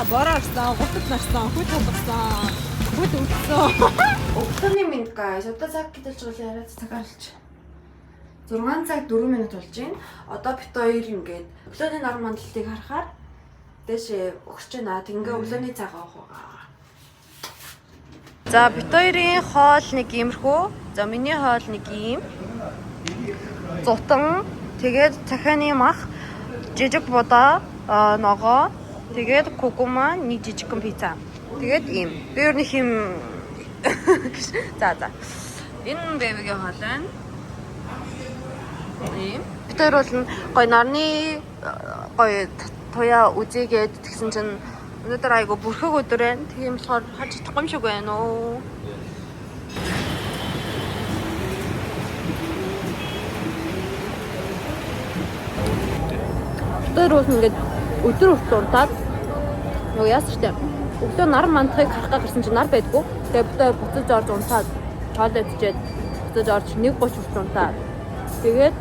бороосон, гутад нарсан, хөт толгосон, хөт өвдсөн. Өглөөний минут guys. Одоо цаг гэдэлж байгаа яриад цаг харалч. 6 цаг 4 минут болж байна. Одоо бит хоёр ингээд өглөөний нар мандалтыг харахаар дэшээ өгч байна. Ингээ өглөөний цаг авах байгаа. За бит хоёрын хоол нэг иймэрхүү. За миний хоол нэг ийм. Зутан, тэгээд цахианы мах, жижиг будаа, ногоо, тэгээд кукума, нэг жижигхэн пицца. Тэгээд ийм. Би ер нь хим За. Энэ бэбигийн хоол байна. Ийм. Бид хоёр бол гой нарны гой туяа үзээгээд тэгсэн чинь өнөөдөр айгу бүрхэг өдөр байна. Тийм болохоор хаж чадахгүй юм шиг байна уу. Тэр бол ингээд өдөр уртаад нөгөө яасан штэ. Өглөө нар мандахыг харах гэсэн чинь нар байдгүй. Тэгээ бүтээ буцаж орж унтаад хоол идчихэд буцаж орж 1:30 хүртэл унтаад. Тэгээд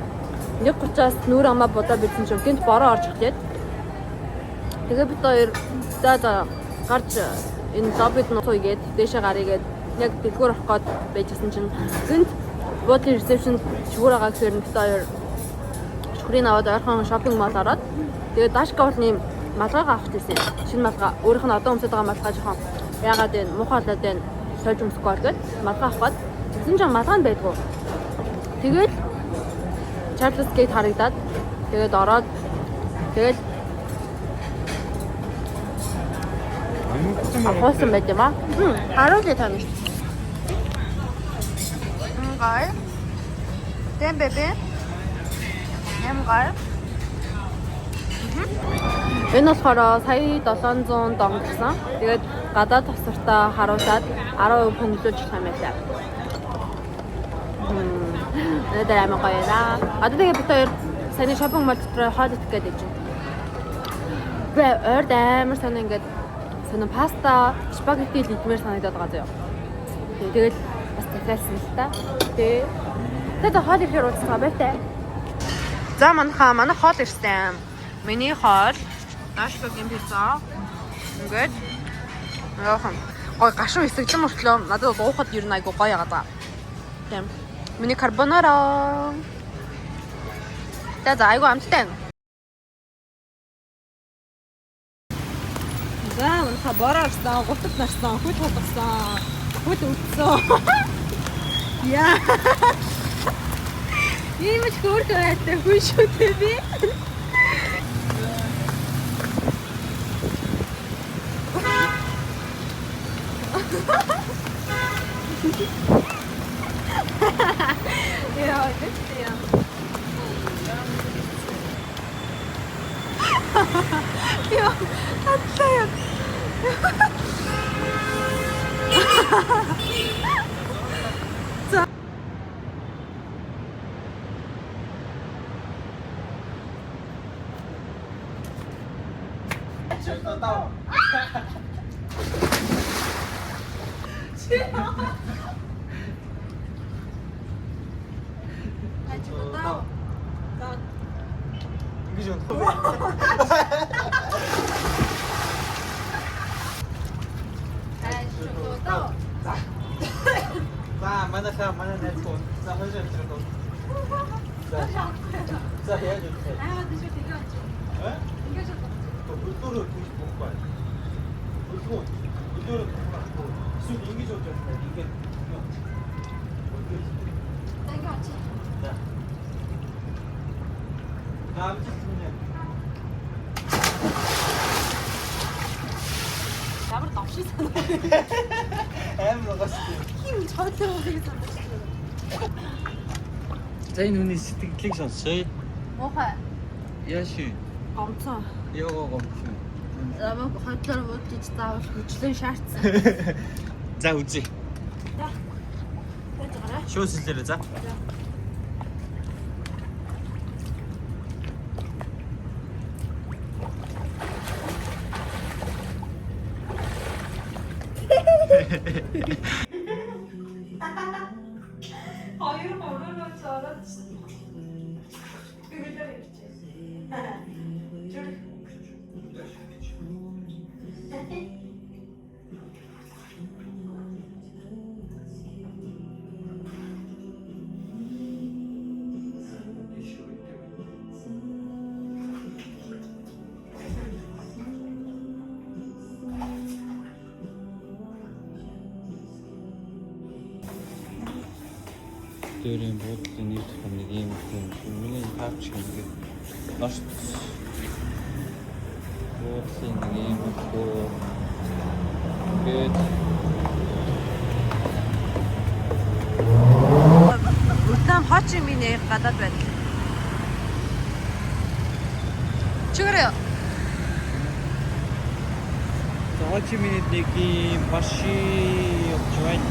1:30-аас нүүр амаа бодоо битсэн чинь гинт бороо орж эхлээд. Тэгээ бит хоёр за гарч энэ лоббид нуцгээд дээшээ гарыгээд яг дэлгүүр авах гээд байжсэн чинь гинт бодлын ресепшн шүүр байгаа гэхээр бит хоёр шүүрийн аваад ойрхон шопинг мол ороод тэгээд дашкавлны малгайг авах гэсэн. Шинэ малгай өөрийнх нь одоо өмсөд байгаа малгай жоохон яагаад вэ? Муухай болоод байна. Сольж өмсөхгүй болоод малгай авах гээд тэгсэн чинь малгай нь байдгүй. Тэгээд Charles Gate харагдаад тэгээд ороод тэгээд хоосон байт юм аа. Харуулъя тань. Гай. Дэм бэбэ. Ямгай. Энэ болохоор сая 700 дон гэсэн. Тэгээд гадаад тосвортоо харуулад 10% хөнгөлүүлж байгаа юм байна. Надад амар гоё наа. Одоо тэгээд бид хоёр саяны шопинг мол дотор хоол идэх гээд байж байна. Би ойрд амар санаа ингээд санаа паста, спагетти идмээр санагдаад байгаа зөө. Тэгээд бас тэгэлсэн л та. Тэгээд хоол ихээр ууцгаа байтай. За манай хоол ирсэн. Миний хоол дашкагийн пицца. Ингээд яахан гой гашуун хэсэглэн мөртлөө надад уухад ер нь айгу гоё яагаад. Тийм. Миний карбонара. За айгу амттай. За манайха бороосон, гутад нарсан, хөт толгосон, хөт өвдсөн. Яа. Ийм ч хөөрхөн байтай хүн шүү дээ би. Ja, das ist ja. Ja, das ist ja. 이게 좀 더. 자, 만나서 만나내 돈. 자, hơi 좀 들어. 자, 해야 돼. 아, 근데 저 되게 안 좋아. 에? 되게 좋다. 물도를 보시 본 거야. 물도를 보고 술 인기 좋죠. 이게 되게 안 좋아. 자. 다음 주는 나보다 납치잖아. em 먹었어. 힘 절대 못 되겠어. Зайн хүний сэтгэлийг сонсоё. Мохай. Яаши. Гомцоо. Ягаа гомч. Намайг хотлоор бодож заавал хүчлэн шаардсан. За үзье. За. Байж гараа. Шүүсэлээрээ за. Hayır, onu çağırırsın. Bir Дээрийн буудлын нэг том нэг юм миний таач ингэ наш буудлын нэг юм хөө гээд Үлдэн Хо Чи Минь гадаад байна. Чигээрээ Хо Чи Минь нэг юм баши явж байна.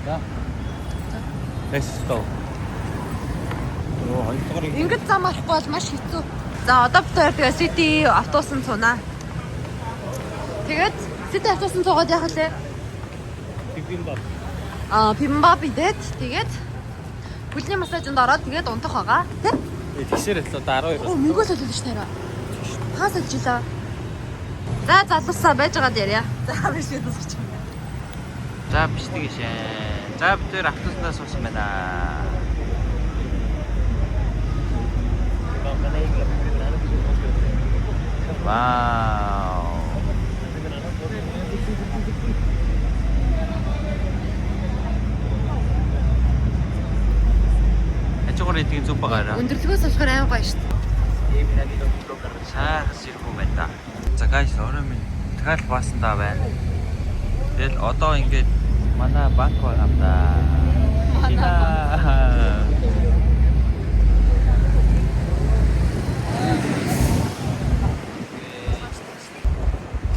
За. Let's go. Оо, хоёрдугаар ингэж зам авахгүй бол маш хэцүү. За одоо бид хоёр тэгээ City автобусан цунаа. Тэгээд City автобусан цугаад яах вэ? бибимбап. Бимбап идээд тэгээд бүлний массажинд ороод тэгээд унтах байгаа. Тэ? Тэгшэр л одоо 12. Оо, мөнгөө солиулж ш тараа. Хаас ажиллаа. За залуусаа байж байгаа дээр яа. За биш үсгэж. За биш тийш. За бид тэр автобуснаас суусан байна. Вау. Эцгээр эдийн зүг байгаараа. Өндөрлөгөөс болохоор аим гоё шүү дээ. Сайхан сэрхүү байна да. За guys, орой минь дахиад баасандаа байна. Тэгэл одоо ингээд манай банк байгаа юм да.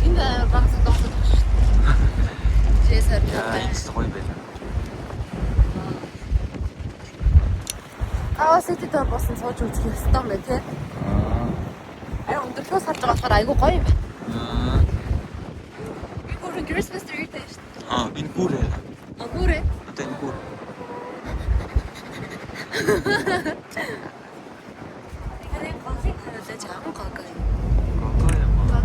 Энэ багц доосод шүү дээ. Жесэр Яа, энэ гоё байна. City дээр босон сууж үзэх ёстой юм байна тий. Өндөрлөгөөс харж байгаа болохоор айгүй гоё юм байна. Гүрэн Christmas tree дээ шүү дээ. Энэ гүрээ. Гүрээ. Одоо энэ гүр. Харин конфиг харуулж байгаа гоо. Гогоо юм. Гоо.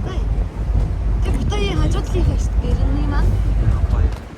Тэг бүтэн хажуудлын хэвс дэрний маань. Гоё.